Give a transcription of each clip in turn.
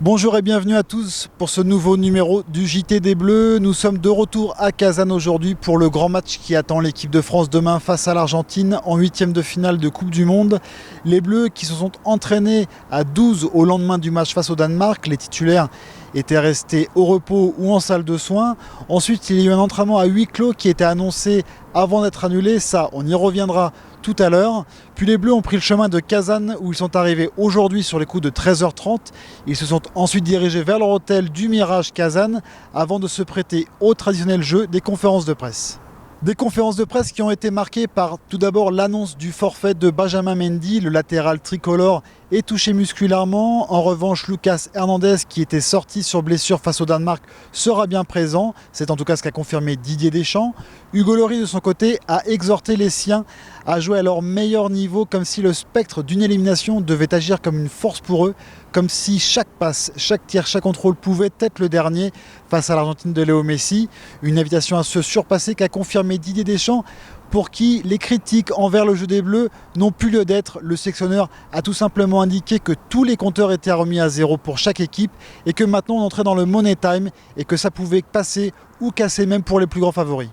Bonjour et bienvenue à tous pour ce nouveau numéro du JT des Bleus. Nous sommes de retour à Kazan aujourd'hui pour le grand match qui attend l'équipe de France demain face à l'Argentine en huitième de finale de Coupe du Monde. Les Bleus qui se sont entraînés à 12 au lendemain du match face au Danemark. Les titulaires étaient restés au repos ou en salle de soins. Ensuite, il y a eu un entraînement à huis clos qui était annoncé avant d'être annulé. Ça, on y reviendra tout à l'heure. Puis les Bleus ont pris le chemin de Kazan où ils sont arrivés aujourd'hui sur les coups de 13h30. Ils se sont ensuite dirigés vers leur hôtel du Mirage Kazan avant de se prêter au traditionnel jeu des conférences de presse. Des conférences de presse qui ont été marquées par tout d'abord l'annonce du forfait de Benjamin Mendy, le latéral tricolore est touché musculairement. En revanche, Lucas Hernandez, qui était sorti sur blessure face au Danemark, sera bien présent. C'est en tout cas ce qu'a confirmé Didier Deschamps. Hugo Lloris, de son côté, a exhorté les siens à jouer à leur meilleur niveau, comme si le spectre d'une élimination devait agir comme une force pour eux, comme si chaque passe, chaque tir, chaque contrôle pouvait être le dernier face à l'Argentine de Léo Messi. Une invitation à se surpasser qu'a confirmé Didier Deschamps, pour qui les critiques envers le jeu des Bleus n'ont plus lieu d'être. Le sélectionneur a tout simplement indiqué que tous les compteurs étaient remis à zéro pour chaque équipe et que maintenant on entrait dans le money time et que ça pouvait passer ou casser même pour les plus grands favoris.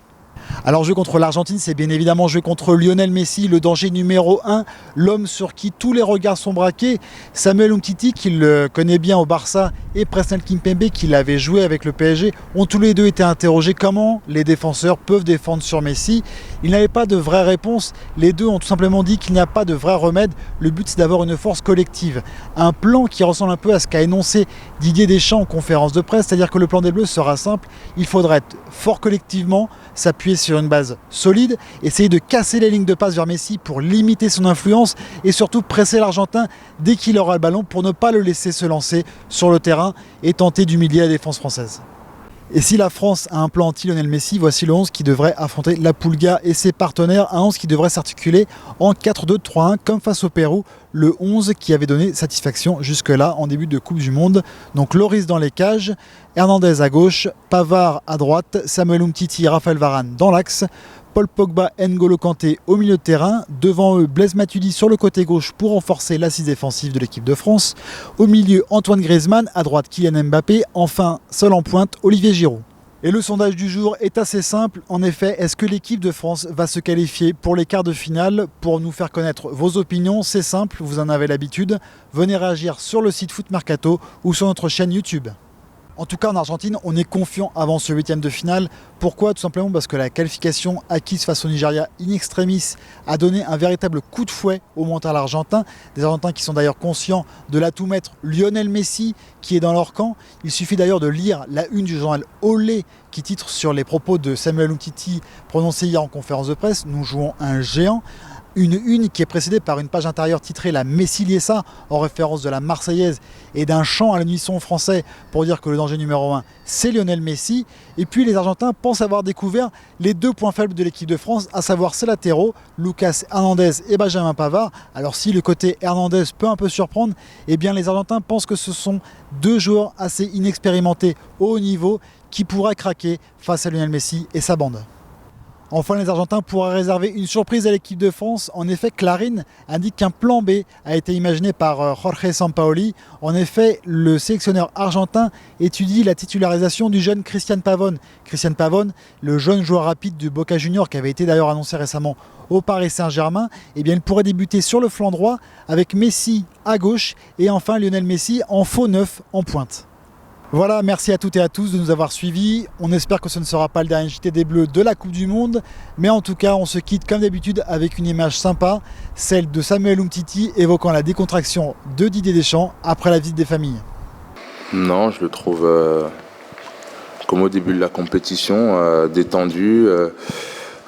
Alors jouer contre l'Argentine, c'est bien évidemment jouer contre Lionel Messi, le danger numéro 1, l'homme sur qui tous les regards sont braqués. Samuel Umtiti, qui le connaît bien au Barça, et Presnel Kimpembe, qui l'avait joué avec le PSG, ont tous les deux été interrogés comment les défenseurs peuvent défendre sur Messi. Ils n'avaient pas de vraie réponse, les deux ont tout simplement dit qu'il n'y a pas de vrai remède. Le but, c'est d'avoir une force collective. Un plan qui ressemble un peu à ce qu'a énoncé Didier Deschamps en conférence de presse, c'est-à-dire que le plan des Bleus sera simple, il faudra être fort collectivement, s'appuyer sur une base solide, essayer de casser les lignes de passe vers Messi pour limiter son influence et surtout presser l'Argentin dès qu'il aura le ballon pour ne pas le laisser se lancer sur le terrain et tenter d'humilier la défense française. Et si la France a un plan anti-Lionel Messi, voici le 11 qui devrait affronter la Pulga et ses partenaires. Un 11 qui devrait s'articuler en 4-2-3-1 comme face au Pérou. Le 11 qui avait donné satisfaction jusque-là en début de Coupe du Monde. Donc Lloris dans les cages, Hernandez à gauche, Pavard à droite, Samuel Umtiti et Raphaël Varane dans l'axe. Paul Pogba, N'Golo Kanté au milieu de terrain. Devant eux, Blaise Matuidi sur le côté gauche pour renforcer l'assise défensive de l'équipe de France. Au milieu, Antoine Griezmann. À droite, Kylian Mbappé. Enfin, seul en pointe, Olivier Giroud. Et le sondage du jour est assez simple. En effet, est-ce que l'équipe de France va se qualifier pour les quarts de finale? Pour nous faire connaître vos opinions, c'est simple, vous en avez l'habitude. Venez réagir sur le site Foot Mercato ou sur notre chaîne YouTube. En tout cas, en Argentine, on est confiant avant ce huitième de finale. Pourquoi? Tout simplement parce que la qualification acquise face au Nigeria in extremis a donné un véritable coup de fouet au mental argentin. Des Argentins qui sont d'ailleurs conscients de l'atout maître Lionel Messi qui est dans leur camp. Il suffit d'ailleurs de lire la une du journal Olé qui titre sur les propos de Samuel Umtiti prononcés hier en conférence de presse. Nous jouons un géant. Une qui est précédée par une page intérieure titrée La Messiliesa, en référence de la Marseillaise et d'un chant à l'unisson français pour dire que le danger numéro 1, c'est Lionel Messi. Et puis les Argentins pensent avoir découvert les deux points faibles de l'équipe de France, à savoir ses latéraux, Lucas Hernandez et Benjamin Pavard. Alors si le côté Hernandez peut un peu surprendre, eh bien les Argentins pensent que ce sont deux joueurs assez inexpérimentés au haut niveau qui pourraient craquer face à Lionel Messi et sa bande. Enfin, les Argentins pourraient réserver une surprise à l'équipe de France. En effet, Clarín indique qu'un plan B a été imaginé par Jorge Sampaoli. En effet, le sélectionneur argentin étudie la titularisation du jeune Cristian Pavón. Cristian Pavón, le jeune joueur rapide du Boca Juniors qui avait été d'ailleurs annoncé récemment au Paris Saint-Germain, eh bien, il pourrait débuter sur le flanc droit avec Messi à gauche et enfin Lionel Messi en faux neuf en pointe. Voilà, merci à toutes et à tous de nous avoir suivis. On espère que ce ne sera pas le dernier JT des Bleus de la Coupe du Monde. Mais en tout cas, on se quitte comme d'habitude avec une image sympa, celle de Samuel Umtiti évoquant la décontraction de Didier Deschamps après la visite des familles. Non, je le trouve comme au début de la compétition, détendu.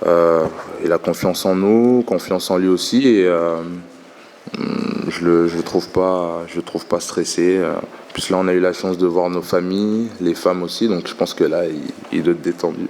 Il a confiance en nous, confiance en lui aussi. Et je le trouve pas stressé. Plus là, on a eu la chance de voir nos familles, les femmes aussi, donc je pense que là, il doit être détendu.